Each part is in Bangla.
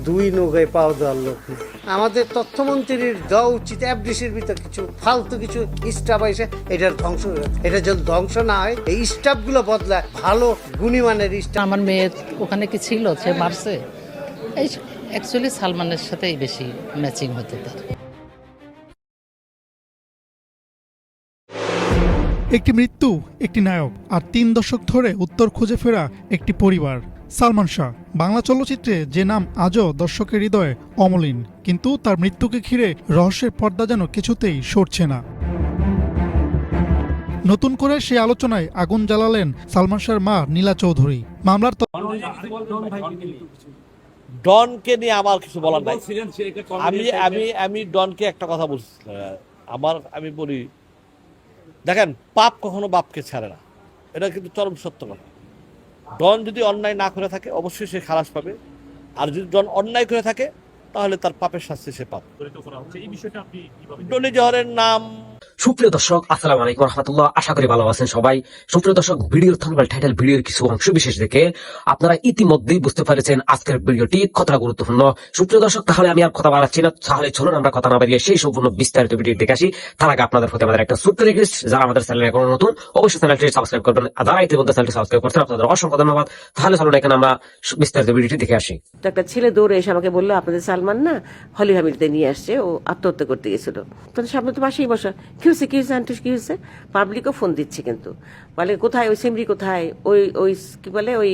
দুই নৌকায় পাও দেওয়ার লোক নেই। আমাদের তথ্যমন্ত্রীর দেওয়া উচিত এফডিসির ভিতর কিছু ফালতু কিছু স্টাফ আছে, এটার ধ্বংস, এটা যদি ধ্বংস না হয় এই স্টাফগুলো বদলায় ভালো গুণীমানের স্টাফ। আমার মেয়ের ওখানে কি ছিল, সে মারছে, এই অ্যাকচুয়ালি সালমানের সাথেই বেশি ম্যাচিং হতো তার। একটি মৃত্যু, একটি নায়ক, আর 3 দশক ধরে উত্তর খুঁজে ফেরা একটি পরিবার। সালমান শাহ বাংলা চলচ্চিত্রে যে নাম আজও দর্শকের হৃদয়ে অমলিন, কিন্তু তার মৃত্যুকে ঘিরে রহস্যের পর্দা যেন কিছুতেই সরছে না। নতুন করে সেই আলোচনায় আগুন জ্বালালেন সালমান শাহর মা নীলা চৌধুরী। মামলার ডনকে নিয়ে আমার কিছু বলার নাই। আমি ডনকে একটা কথা বলছি, আমি বলি, দেখেন, পাপ কখনো বাপকে ছাড়ে না, এটা কিন্তু চরম সত্য কথা। ডন যদি অন্যায় না করে থাকে অবশ্যই সে খালাস পাবে, আর যদি ডন অন্যায় করে থাকে তাহলে তার পাপের শাস্তি সে পাবে। ডলি জহরের নাম। সুপ্রিয় দর্শক, আসসালামু আলাইকুম রহমতুল্লাহ। আশা করি ভালো আছেন সবাই। সুপ্রিয় দর্শক, ভিডিওর থাম্বনেল, টাইটেল, ভিডিওর কিছু অংশ বিশেষ দেখে আপনারা ইতিমধ্যেই বুঝতে পেরেছেন আজকের ভিডিওটি কতটা গুরুত্বপূর্ণ। সুপ্রিয় দর্শক, তাহলে আমি আর কথা বাড়াচ্ছি না, তাহলে চলুন আমরা কথা না বাড়িয়ে সেই সম্পূর্ণ বিস্তারিত ভিডিও দেখে আসি। তার আগে আপনাদের প্রতি আমাদের একটা ছোট্ট রিকোয়েস্ট, যারা আমাদের চ্যানেলে এখনো নতুন অবশ্যই চ্যানেলটি সাবস্ক্রাইব করবেন, আর যারা ইতিমধ্যে চ্যানেলটি সাবস্ক্রাইব করছেন আপনাদের অসংখ্য ধন্যবাদ। তাহলে চলুন এখানে আমরা বিস্তারিত ভিডিওটি দেখে আসি। তো একটা ছেলে দৌড়ে এসে আমাকে বললো, আপনাদের সালমান না হলি ফ্যামিলিতে নিয়ে আসছে, ও আত্মহত্যা করতে গেছিল। তখন সামনে তো পাশেই বসা, কি হয়েছে কি হয়েছে আন্টি, কি হয়েছে? পাবলিকও ফোন দিচ্ছে, কিন্তু বলে কোথায় ওই সিমরি, কোথায় ওই ওই কি বলে ওই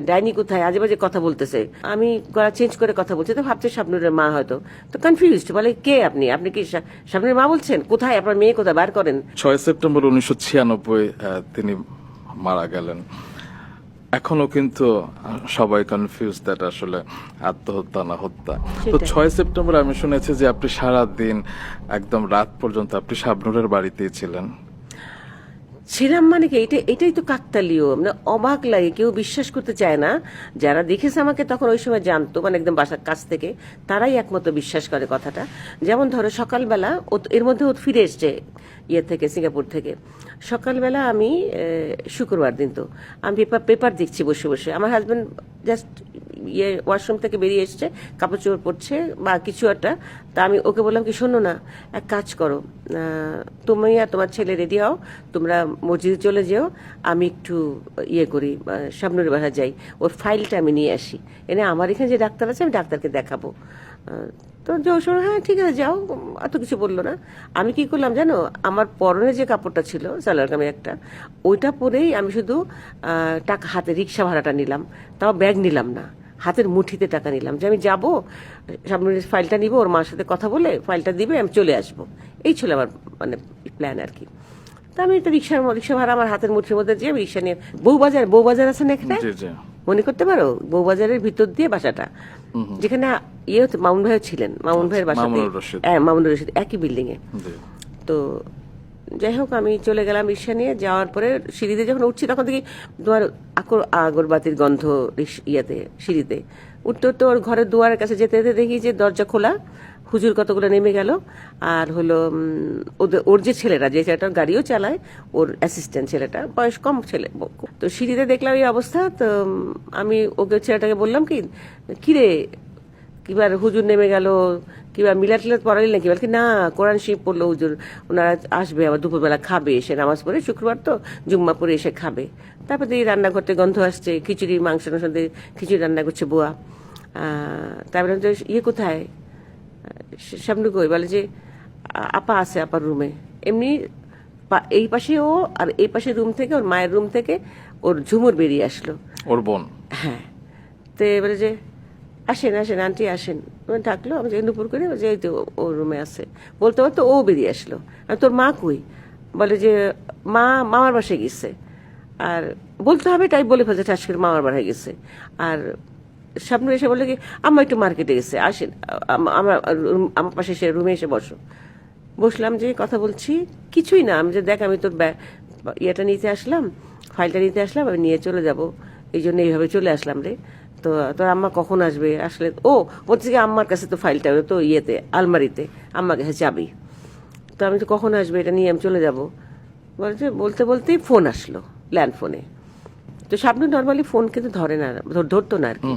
ডাইনি, কোথায় আজে বাজে কথা বলতেছে। আমি গলা চেঞ্জ করে কথা বলছি, তো ভাবছে শাবনুরের মা হয়তো, তো কনফিউজড, বলে কে আপনি, আপনি কি শাবনুরের মা বলছেন? কোথায় আপনার মেয়ে, কোথায় বার করেন। 6 সেপ্টেম্বর 1996 তিনি মারা গেলেন। এখনো কিন্তু সবাই কনফিউজ দ্যাট আসলে আত্মহত্যা না হত্যা। তো 6 সেপ্টেম্বর আমি শুনেছি যে আপনি সারা দিন একদম রাত পর্যন্ত আপনি শাবনুরের বাড়িতেই ছিলেন। ছিলাম মানে কি, এটাই তো কাকতালীয়, মানে অবাক লাগে, কেউ বিশ্বাস করতে চায় না। যারা দেখেছে আমাকে তখন ওই সময় জানতো, মানে একদম বাসার কাছ থেকে, তারাই একমাত্র বিশ্বাস করে কথাটা। যেমন ধরো সকালবেলা এর মধ্যে ও ফিরে এসছে ইয়ে থেকে, সিঙ্গাপুর থেকে। সকালবেলা আমি শুক্রবার দিন, তো আমি পেপার দেখছি বসে বসে, আমার হাজব্যান্ড জাস্ট ওয়াশরুম থেকে বেরিয়ে এসছে, কাপড় চোপড় পরছে বা কিছু একটা। তা আমি ওকে বললাম কি, শোনো না, এক কাজ করো, তুমি আর তোমার ছেলে রেডি হও, তোমরা মসজিদে চলে যেও, আমি একটু ইয়ে করি, শাবনুরের বাসা যাই, ওর ফাইলটা আমি নিয়ে আসি, এনে আমার এখানে যে ডাক্তার আছে আমি ডাক্তারকে দেখাবো। তো শোনো, হ্যাঁ ঠিক আছে যাও, এত কিছু বললো না। আমি কি করলাম জানো, আমার পরনে যে কাপড়টা ছিল সালোয়ার কামিজ একটা, ওইটা পরেই আমি শুধু টাকা হাতে, রিক্সা ভাড়াটা নিলাম, তাও ব্যাগ নিলাম না, হাতের মুঠিতে টাকা নিলাম, যে আমি যাবো, সামনের ফাইলটা নিব, ওর মার সাথে কথা বলে ফাইলটা দিবে, আমি চলে আসবো। এই ছিল আমার মানে প্ল্যান আর কি। তা আমি তো রিক্সা ভাড়া আমার হাতের মুঠির মধ্যে দিয়ে আমি রিক্সা নিয়ে বউবাজার আছে না এখানে, মনে করতে পারো, বউবাজারের ভিতর দিয়ে বাসাটা, যেখানে ইয়ে মামুন ভাইও ছিলেন, মামুন ভাইয়ের বাসাতে, হ্যাঁ মামুনুর রশিদ, একই বিল্ডিং এ। তো যাই হোক, আমি চলে গেলাম রিক্সা নিয়ে। যাওয়ার পরে সিঁড়িতে যখন উঠছি, তখন দেখি তোমার আগরবাতির গন্ধ ইয়াতে, সিঁড়িতে উঠতে উঠতে ওর ঘরের দুয়ারের কাছে যেতে যেতে দেখি যে দরজা খোলা, হুজুর কতগুলো নেমে গেল, আর হলো ওর যে ছেলেটা, যে ছেলেটার গাড়িও চালায়, ওর অ্যাসিস্ট্যান্ট ছেলেটা, বয়স কম ছেলে। তো সিঁড়িতে দেখলাম এই অবস্থা। তো আমি ওকে, ছেলেটাকে বললাম কি, কিরে কিবার হুজুর নেমে গেল, কিংবা মিলাদ টিলাদ পড়ালি নাকি? বলকি না, কোরআন শরীফ পড়লো হুজুর, ওনারা আসবে, আবার দুপুরবেলা খাবে, এসে নামাজ পড়ে, শুক্রবার তো জুম্মা পড়ে এসে খাবে। তারপর দেখি রান্নাঘরতে গন্ধ আসছে, খিচুড়ি, মাংস দিয়ে খিচুড়ি রান্না করছে বুয়া। তারপরে ইয়ে কোথায়, সামনে কই, বলে যে আপা আছে, আপার রুমে। এমনি এই পাশে ও, আর এই পাশে রুম থেকে, ওর মায়ের রুম থেকে ওর ঝুমুর বেরিয়ে আসলো, ওর বোন। হ্যাঁ, তো এবারে যে আসেন আসেন আন্টি আসেন, ডাকলো, আমি নুপুর করে, যে এই তো ও রুমে আছে, বলতে বলতে ও বেরিয়ে আসলো। আর তোর মা কই? বলে যে মা মামার বাসায় গেছে। আর বলতে হবে তাই বলে ফেলছে, ঠাস করে মামার বাসায় গেছে। আর সামনে এসে বলে কি, আম্মা একটু মার্কেটে গেছে, আসেন আমার পাশে এসে রুমে এসে বসো। বসলাম, যে কথা বলছি, কিছুই না, আমি যে দেখ, আমি তোর ইয়েটা নিতে আসলাম, ফাইলটা নিতে আসলাম, আমি নিয়ে চলে যাব, এই জন্য এইভাবে চলে আসলাম রে। তো তোর আম্মা কখন আসবে? আসলে ও বলছে কি, আম্মার কাছে তো ফাইলটা তো ইয়েতে, আলমারিতে, আম্মার কাছে যাবি। তো আমি তো কখন আসবে এটা নিয়ে আমি চলে যাব, বলছে। বলতে বলতেই ফোন আসলো, ল্যান্ড ফোনে। তো শাবনূর নর্মালি ফোন কিন্তু ধরে না, ধরতো না আর কি,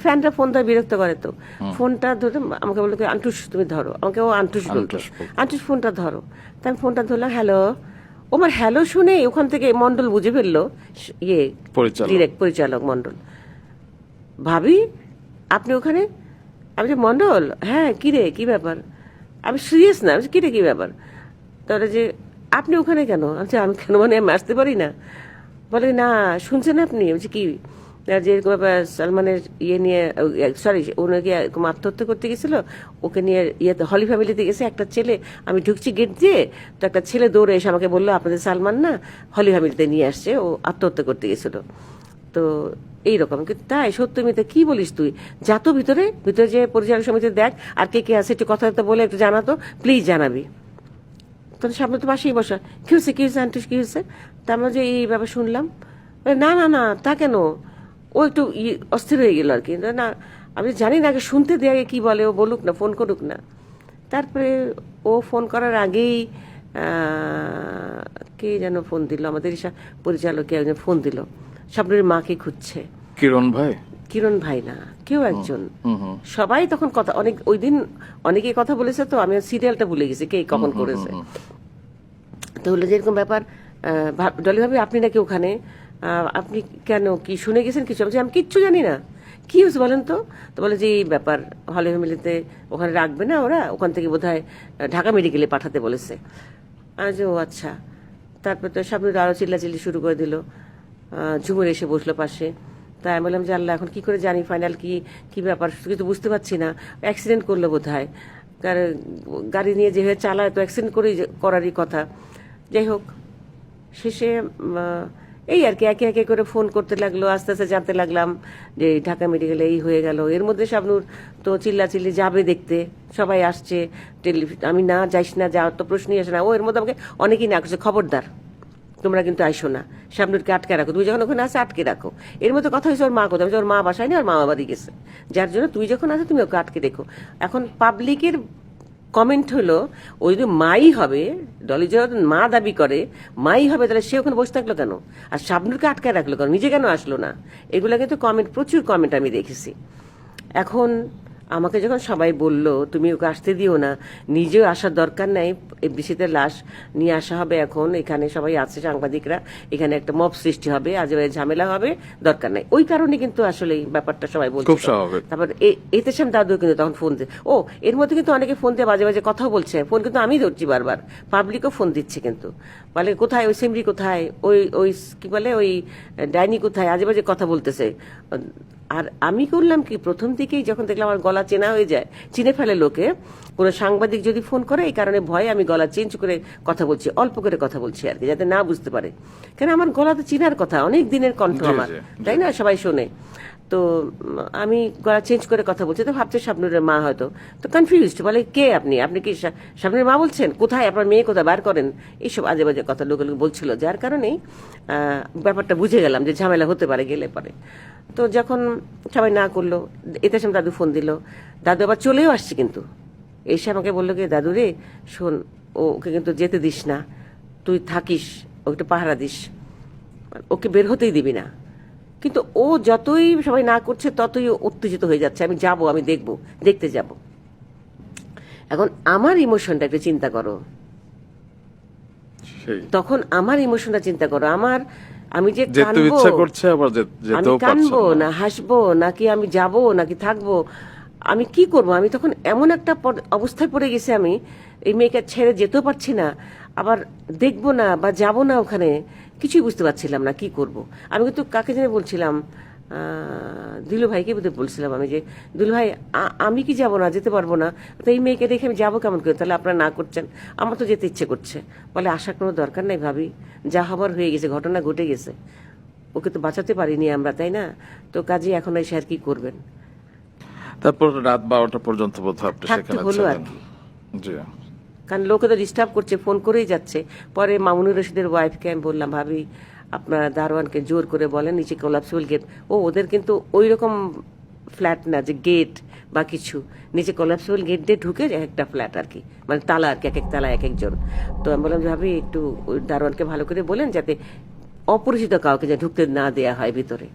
ফ্যানরা ফোন ধরে বিরক্ত করে, তো ফোনটা ধরে আমাকে বললো আন্টুস তুমি ধরো, আমাকে ও আন্টুস বলতো, আন্টুস ফোনটা ধরো। তা আমি ফোনটা ধরলাম, হ্যালো। ও আমার হ্যালো শুনে ওখান থেকে মন্ডল বুঝে ফেললো, ইয়ে ডিরেক্ট পরিচালক মন্ডল, ভাবি আপনি ওখানে? আমি যে মন্ডল, হ্যাঁ কি রে কি ব্যাপার? আমি সিরিয়াস না, কি রে কি ব্যাপার? তাহলে যে আপনি ওখানে কেন? আমি কেন মানে আমি আসতে পারি না? বলে না শুনছেন আপনি? বলছি কি? যে এরকম ব্যাপার সালমানের ইয়ে নিয়ে, সরি ওনাকে এরকম আত্মহত্যা করতে গেছিল, ওকে নিয়ে ইয়েতে হলি ফ্যামিলিতে গেছে একটা ছেলে, আমি ঢুকছি গেট দিয়ে, তো একটা ছেলে দৌড়ে এসে আমাকে বললো আপনাদের সালমান না হলি ফ্যামিলিতে নিয়ে আসছে, ও আত্মহত্যা করতে গেছিল। তো এইরকম, কিন্তু তাই সত্য মিথ্যা কি বলিস তুই? যা তো ভিতরে ভিতরে যে পরিচালক সমিতি দেখ আর কে কে আছে, একটু কথাবার্তা বলে একটু জানাতো, প্লিজ জানাবি। তখন সামনে তো পাশেই বসা, কি হয়েছে কি হয়েছে আন্টুস কি হয়েছে? তা আমরা যে এই ব্যাপার শুনলাম, না না না তা কেন? ও একটু অস্থির হয়ে গেল আর কি, না আমি জানি না, আগে শুনতে দিয়ে আগে কি বলে, ও বলুক না, ফোন করুক না। তারপরে ও ফোন করার আগেই কে যেন ফোন দিল, আমাদের পরিচালকে একজন ফোন দিল, শাবনূরের মাকে খুঁজছে। কিরণ ভাই? কিরণ ভাই না, কেউ একজন। সবাই তখন কথা, অনেক ওই দিন অনেকে কথা বলেছে, তো আমি সিরিয়ালটা ভুলে গেছি কে কখন করেছে। তো হলো যে এরকম ব্যাপার, ডলি ভাবি আপনি নাকি ওখানে, আপনি কেন কি শুনে গেছেন কিছু? আমি কিচ্ছু জানি না, কি হয়েছে বলেন তো? তো বলে যে এই ব্যাপার হলি ফ্যামিলিতে ওখানে রাখবে না ওরা, ওখান থেকে বোধহয় ঢাকা মেডিকেলে পাঠাতে বলেছে। আজ ও আচ্ছা। তারপর তো শাবনূর আরো চিল্লাচিল্লি শুরু করে দিল, ঝুমুর এসে বসলো পাশে। তাই আমি বললাম যে আল্লাহ এখন কি করে জানি ফাইনাল কি কি ব্যাপার, কিছু বুঝতে পারছি না। অ্যাক্সিডেন্ট করলো বোধহয়, গাড়ি নিয়ে যেভাবে চালায় তো অ্যাক্সিডেন্ট করারই কথা। যাই হোক, শেষে এই আর কি একে একে করে ফোন করতে লাগলো, আস্তে আস্তে জানতে লাগলাম যে ঢাকা মেডিকেলে এই হয়ে গেল। এর মধ্যে শাবনূর তো চিল্লাচিল্লি যাবে দেখতে, সবাই আসছে, আমি না যাইস না, যাওয়ার তো প্রশ্নই আসে না। ও এর মধ্যে আমাকে অনেকেই না করছে, খবরদার তোমরা কিন্তু আইসো না, শাবনূরকে আটকে রাখো, তুই যখন ওখানে আসে আটকে রাখো। এর মধ্যে কথা হয়েছে ওর মা কোথাও, ওর মা বাসায় নেই, ওর মামা বাড়ি গেছে, যার জন্য তুই যখন আসে তুমি ওকে আটকে রেখো। এখন পাবলিকের কমেন্ট হলো, ও যদি মাই হবে, ডলি যদি মা দাবি করে মাই হবে, তাহলে সে ওখানে বসে থাকলো কেন? আর শাবনূরকে আটকে রাখলো কেন? নিজে কেন আসলো না? এগুলা কিন্তু কমেন্ট, প্রচুর কমেন্ট আমি দেখেছি। এখন আমাকে যখন সবাই বলল তুমি ওকে আসতে দিও না, নিজেও আসার দরকার নাই, এফডিসিতে লাশ নিয়ে আসা হবে, এখন এখানে সবাই আছে সাংবাদিকরা, এখানে একটা মব সৃষ্টি হবে, আজ ঝামেলা হবে, দরকার নাই, ওই কারণে কিন্তু আসলে এই ব্যাপারটা সবাই বলছে। তারপর এতেশাম দাদু কিন্তু তখন ফোন দিয়ে, ও এর মধ্যে কিন্তু অনেকে ফোন দিয়ে বাজে বাজে কথা বলছে, ফোন কিন্তু আমি ধরছি বারবার, পাবলিকও ফোন দিচ্ছে, কিন্তু বলে কোথায় ওই সিমরি, কোথায় ওই ওই কি বলে ওই ডাইনি, কোথায় আজে বাজে কথা বলতেছে। আর আমি করলাম কি, প্রথম থেকেই যখন দেখলাম আমার গলা চেনা হয়ে যায়, চিনে ফেলে লোকে, কোনো সাংবাদিক যদি ফোন করে, এই কারণে ভয়ে আমি গলা চেঞ্জ করে কথা বলছি, অল্প করে কথা বলছি আর কি, যাতে না বুঝতে পারে। কেন আমার গলা তো চিনার কথা, অনেক দিনের কণ্ঠ আমার, তাই না, সবাই শোনে। তো আমি গলা চেঞ্জ করে কথা বলছি, তো ভাবছে শাবনূরের মা হয়তো, তো কনফিউজড, বলে কে আপনি, আপনি কি শাবনূরের মা বলছেন? কোথায় আপনার মেয়ে, কোথায় বার করেন, এইসব আজে বাজে কথা লোক বলছিল, যার কারণেই ব্যাপারটা বুঝে গেলাম যে ঝামেলা হতে পারে গেলে পরে। তো যখন সবাই না করলো, এতেশাম দাদু ফোন দিল, দাদু আবার চলেও আসছে, কিন্তু এসে আমাকে বললো কি, দাদু রে শোন, ওকে কিন্তু যেতে দিস না, তুই থাকিস, ওকে পাহারা দিস, ওকে বের হতেই দিবি না। কিন্তু ও যতই সবাই না করছে ততই উত্তেজিত হয়ে যাচ্ছে, আমি যাব, আমি দেখতে যাব। এখন আমার ইমোশনটা একটু চিন্তা করো, তখন আমার ইমোশনটা চিন্তা করো, আমি যে কানবো না হাসবো, নাকি আমি যাব, নাকি থাকবো, আমি কি করব? আমি তখন এমন একটা অবস্থায় পড়ে গেছি, আমি এই মেয়েকে ছেড়ে যেতেও পারছি না, আবার দেখবো না বা যাব না ওখানে, কিছুই বুঝতে পারছিলাম না কি করব। আমি কিন্তু কাকে জানি বলছিলাম, দিলু ভাইকে বোধহয় বলছিলাম আমি, যে দিলু ভাই আমি কি যাব না, যেতে পারবো না, তো এই মেয়েকে দেখে আমি যাবো কেমন করে? তাহলে আপনারা না করছেন, আমার তো যেতে ইচ্ছে করছে। বলে আসার কোনো দরকার নাই ভাবি, যা হবার হয়ে গেছে, ঘটনা ঘটে গেছে, ওকে তো বাঁচাতে পারিনি আমরা, তাই না? তো কাজে এখন এসে আর কি করবেন? তারপর রাত 12টা পর্যন্ত বোধহয় আপনি সেখানে ছিলেন। জি, কারণ লোকে তো ডিস্টার্ব করছে, ফোন করেই যাচ্ছে। পরে মামুনুর রশিদের ওয়াইফকে আমি বললাম, ভাবি আপনারা দারোয়ানকে জোর করে বলেন নিচে কোলাপসিবল গেট, ওদের কিন্তু ওই রকম ফ্ল্যাট না যে গেট বা কিছু, নিচে কোলাপসিবল গেট দিয়ে ঢুকে একটা ফ্ল্যাট আর কি, মানে তালা আর কি, এক এক তালা এক একজন। তো আমি বললাম, ভাবি একটু ওই দারোয়ানকে ভালো করে বলেন যাতে অপরিচিত কাউকে যে ঢুকতে না দেয়া হয় ভিতরে।